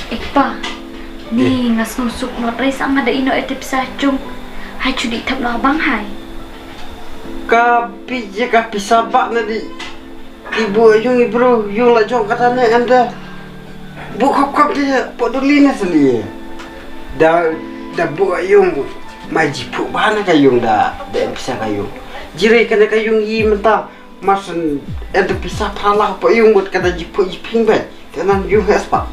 Ekpa, ni ngas nusuk not rais ang ada ino etip sacung. Hai cudi tap no abang hai. Kapi je kapi sabak nanti. Ibu yung ibro yung lah jong katanya anda. Buka kap dia podulina seli. Dah buat yung majipu bahan kayung dah bisa kayung. Jirai kena kayung i mentah masan anda bisa pala apa yung buat kata jipu jiping bet. Kanan yung haspa.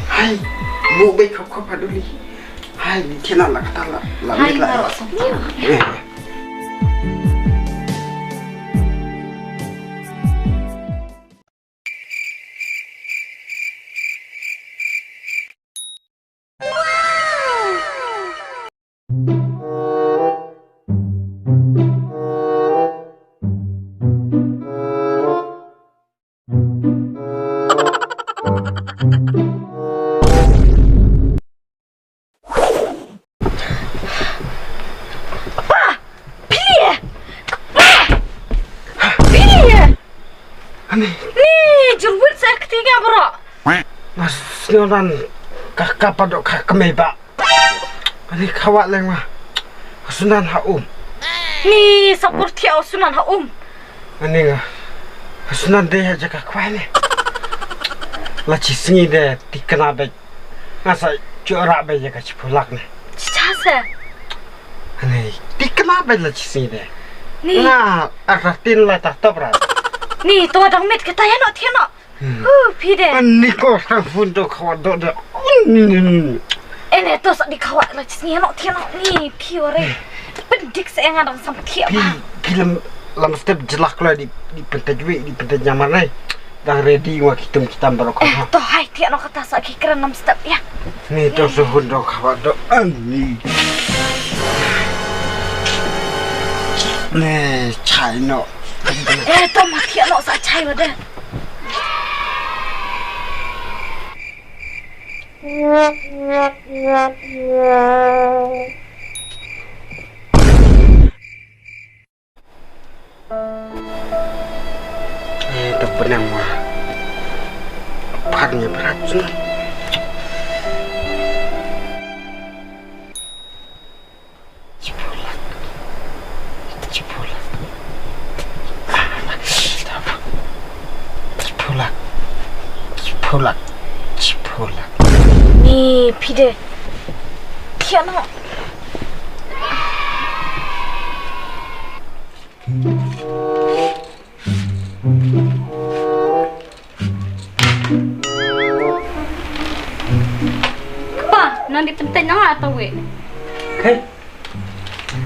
Hai, bu baik kap paduli. Hai, kena lah kata lah. Hai, marok sampai. Senyoran kakak padok kakak meba. Ani kawat leng mah. Sunan haum. Ni seperti sunan haum. Ani ngah. Sunan deh aja kakak ni. Laci sengi deh dikena bej. Ngasa juara bej jaga cipulak ni. Cicasa. Ani dikena bej laci sengi deh. Ni. Nah, aratin lah tak top rat. Ni tu ada mit kita ya nak tiana. Pide. Ani kau sang fundok kawat dok dok. Ini tu sak dikawat lah cisnya nak tiana ni piore. Pendik saya ngadang sampai tiap. Film lama step jelak lah di pentajwi di pentaj nyaman ni. Dah ready wak kita berokok. Tu hai tiana kata sak kira 6 step ya. Ni tu sehundok kawat dok. Ani. Ni cai no. Tu mati nak sak cai wadah. Tak pernah mah. Parnya berat sih. Cipulat. Ni pide. Tiana. Pa, nanti penting nang atau we? Hey.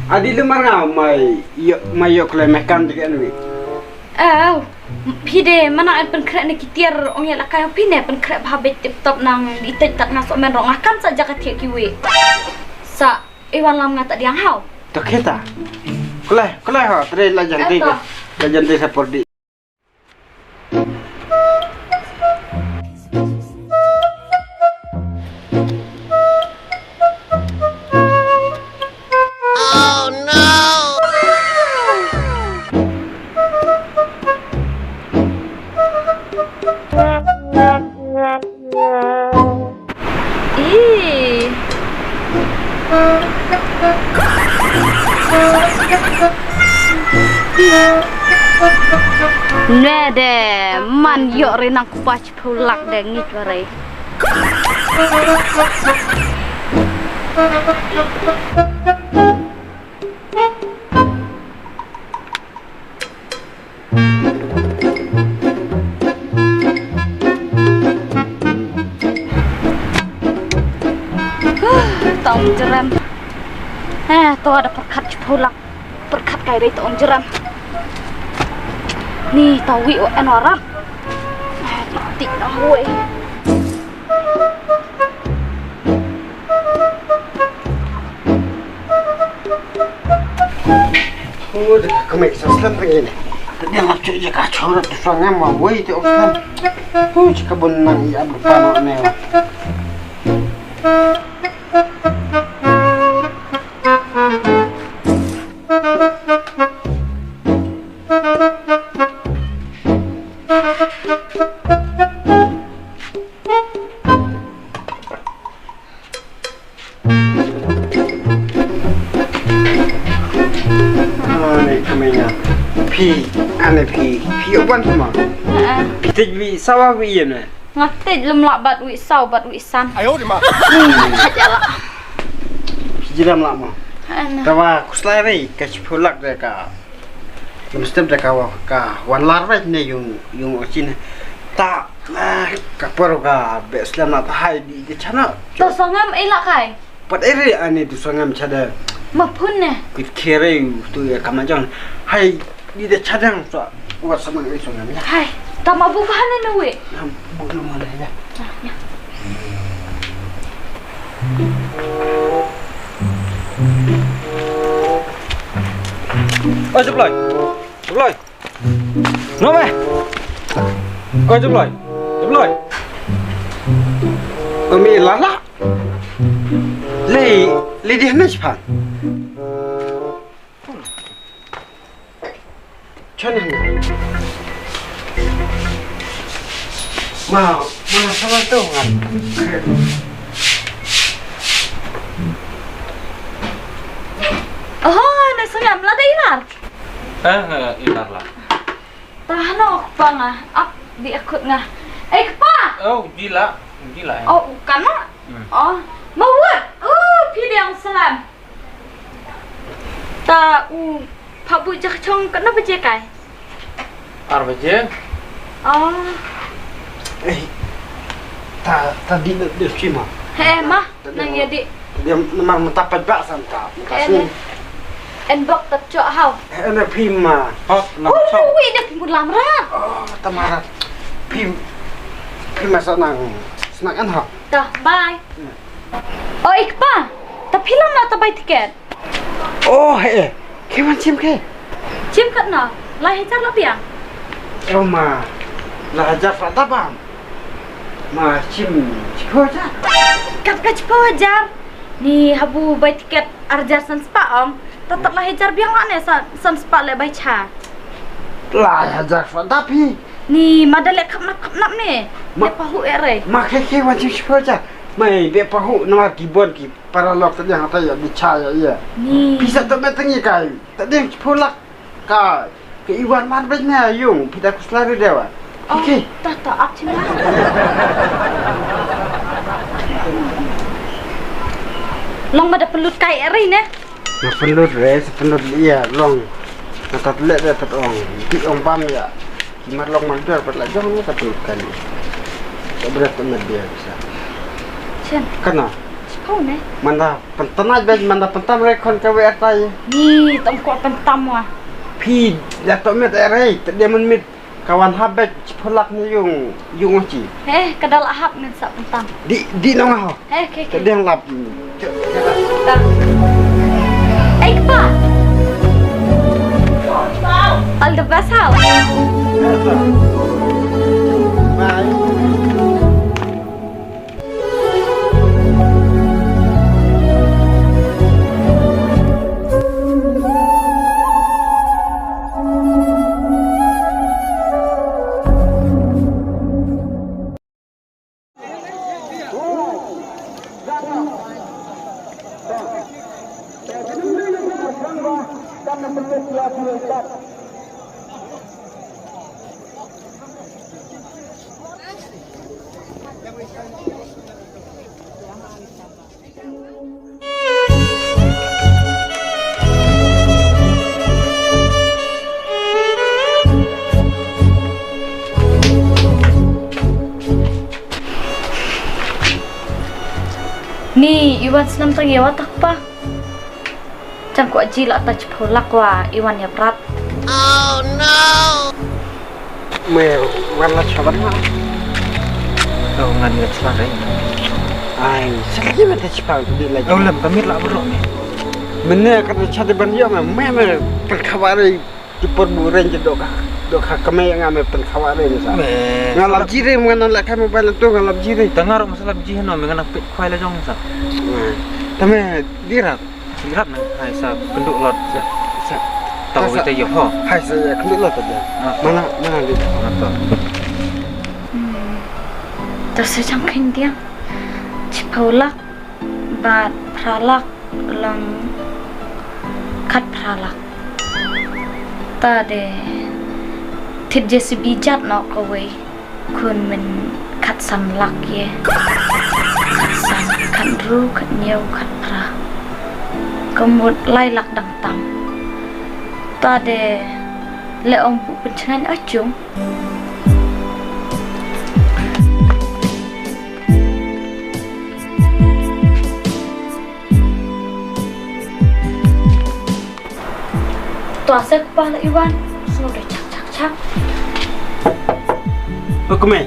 Adi lemar ngau mai yok lemekan juga ni. Pide mana pen krek ni kitiar ong ya lakai pine pen krek habet tip top nang itet tak nasok men rong akan saja katia kiwe. Sa iwan lam ngata diang hau. Tak kita. Kulai ha, teri lajan ti seperti. Nede man yok renang kupas pulak dengit warai. Tong jeram. Tu ada perkat pulak. Perkat kairi tong jeram. Ni tawi o en orang. Titik dah wei. Udah kemik saslam begini. Tadi nak cuci je kacau rat sangat mau wei tu kan. Jika benang ia berpanu ni. kemenya. Pi ane pi oban semua. Pi tejwi sawah wi na. Ngatej lem lak bat wi sau bat wi san. Ayo di mak. Ajala. Jiram lama. Ana. Tawa kuslai rai ka chipulak de ka. Mesti de ka wan lar rai ne yung ochin. Ta ka poro ka beslam na hai di chana. To sangam elak kai. Pat ere ane tu sangam chada. Ma phun ne. Kit kere tu ya kamajang. Hai di de chadang so wat sama ni sangam ya. Hai, ta ma bu bahan ne we. Bulu mana ya. Ôi chụp lại. Chụp lại. Nó mày. Ôi chụp lại. Chụp lại. Umi lala. Le di hana chipan. Chana na. Ma sama tu kan. Oh, na sangam la dai lar. Ilar lah. Tahan ok pa nga. Ap di akut nga. Eh pa. Oh, gila. Gila. Oh, kan na. Oh, mawat. Pidang salam. Ta pak bu jak chong kan apa je kai? Arba je. Oh, Tadi dia cima. mah nang ya di. Dia memang mentapat bak santa. Kasih. En bok tak cok hau. Ana pima. Oh, nak Oh, sok. wi dah pun lam rat. Oh, tamarat. Pima senang kan ha. Dah, bye. Oh, ikpa. Tapi lam nak tabai tiket. Oh, kewan cim ke? Cim kat na. Lai hejar la piang. Oh ma. Lah ajar fata bang. Ma cim cipo aja. Kat cepo ajar. Ni habu bai tiket arjar san spa om. Tetap lah hejar biang mana san spa le bai cha. Lah ajar fata pi. Ni madale kap nak ni. Ma- Le pahu ere. Ma kewan cim cipo aja. Mai be pahu nomor kibon ki para lok tadi yang kata ya dicaya ya. Ni. Bisa tak betengi kai. Tak ada cipo lak ka ke iwan mar betnya yung kita kuslari dewa. Oh, Okey. tak ak cim lah. Long ada pelut kai ere ne. Na penlut re, penlut iya long. Na tat le de tat ong. Ti ong pam ya. Kimar long mang der pat la jong ni tat kali. Tak berat temat dia bisa. Chen, Kana? cepo ne. Manda pentanaj bej manda pentam re kon ka we atai. Ni tong ko pentam wa. Pi ya to met ere, tak dia men mit kawan habet cepolak ni yung oci. Kadal ahap ni sa pentam. Di nong ha. Ke. Tak dia yang lap. Dah. Pa. All the best how. Bye. Ni Iwan senam tang yawa tak pa. Cang ko aji la ta cepolak wa Iwan ya berat. Me warna cawan ma. Oh, ngan ngat selai. Ai, sekali mata cepat di lagi. Oh, lem kami lah bro ni. Mana kata chat ban dia me perkawari di perburan je dok kami yang ame perkawari ni sa. Ngalap jire mengenal lek kami balik tu ngalap jire. Dengar masalah biji hano mengenai pit kuai lah jong sa. Tame dirat. Lihat nang hai sa penduk lot sa. Tahu kita yo ho. Hai saya kenduk lah tadi. Mana dia? Atau Terus cang kain dia. Cepolak bat pralak lang kat pralak. ta de thịt jesse bijat nó có vậy kun mình khát san lắc ye khát san khát ru khát nhiều khát pra có một lai lạc đằng tầm ta de lệ ông phụ bên trên ở chúng tòa xe kepala Iwan semua udah cak Pekume.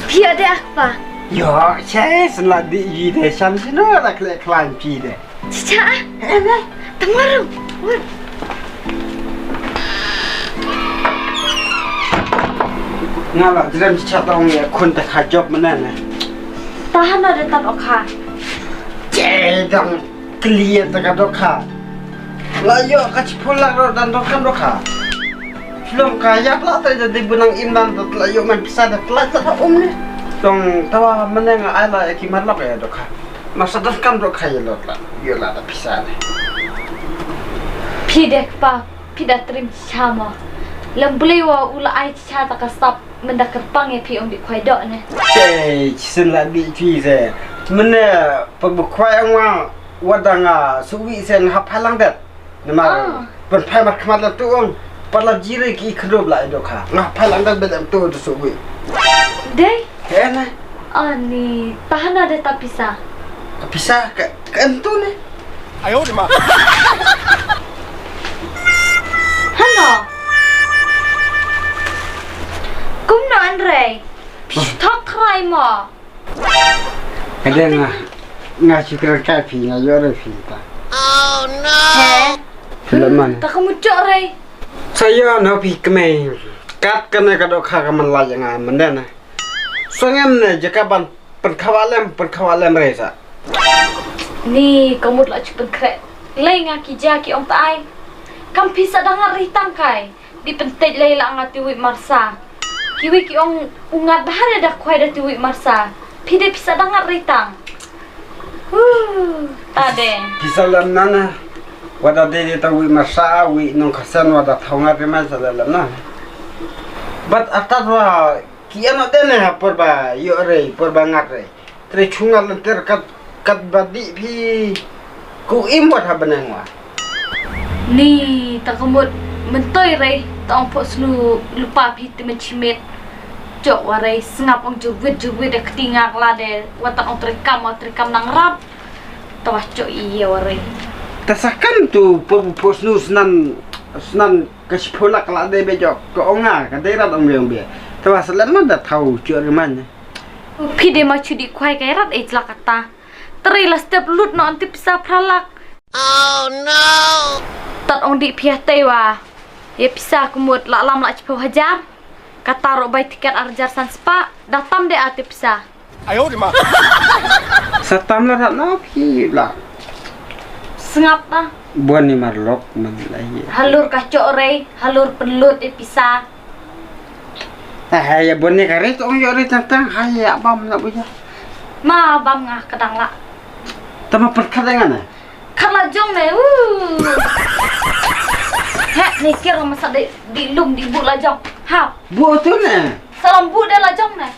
Dia ada apa? Ya, saya seladi yi de san sino la kle klan pi de. Cica ah, temaru. Ngala jram chat tong ye kun ta kha job mana na. Tahan ada tan okha. Je dang clear ta ka do kha. La yo ka chi pula ro dan do kan do kha. Film kaya pla ta jadi bunang imam tu la yo man bisa da pla ta ni. Tong tawa mana nga ai la ki mar la ya do kha. Masa das kan do kha ye lo la. Yo la da bisa ne. Pidek pa, pidat trim chama. Lembeliwa ula ai cha ta ka stop mendak kerpang ye pi om bi khoi do ne. Je sin la bi chi se. Mana pagbu khwai angwa wadanga suwi sen hap halang dat. Nama pen phai mat khmat la tu ong. Pala jire ki khrob la do kha. Ngah halang dat bedam tu tu suwi. Dei, Kena ani tahan ada tak pisah. bisa ke entu ne. Hano. Kum no Andre. Thok khai mo. Ada ngah cikar kapi ngah yo re fi ta. He. Film mana? Tak kamu cok re. Saya no pi kemai. Kat kena ka do kha ka man la yang man da na. Soalnya ne jaka ban perkawalem resa. Ni kamu lah cuman krek. Lay nga kija ki om taai. Kam pisa dangar ritang kai. Di pentet lay la nga tiwi marsa. Kiwi ki ong ungat bahare dah kwai dah tiwi marsa. Pide pisa dangar ritang. Tade. Bisa lam nana. Wada de ta wi masa wi non khasan wada thonga pe ma sa lam na. But atat wa kiano de ne porba yo re porba ngat re. Tre chunga lenter kat badi pi ku imot ha benang wa. Ni tak kamu mentoi re. Tong pos lu lupa piti mencimet. Jok warai sengap ong juwit dah ketingak lah de. Watan ong trikam nang rap. Tawah cok iya warai. Tasakan tu pos nu senan kaspola kala de bejo ko onga ka de rat ong yang be. Tawa selama dah tahu cok reman. Pide ma cudi kwai kai rat ejla kata. Terilah setiap lut no anti pisah pralak. Oh no. Tat ong di piah tewa. Ya pisah kumut lak lam lak cepu hajar. Kata rok bai tiket arjar san spa. Datam de ati pisah. Satam la rat na pi la. Sengap lah. Buan ni marlok man lai. Halur kacok re. Halur pelut de pisah. Ya buan ni kare tu ong yo re tang haya bam nak buja. Ma bam ngah kadang lak. Tama perkadangan na. Kala jong ne. Hek ni kira masa di lum di bu la jong. Ha. Bu tu na. Salam bu de la jong ne.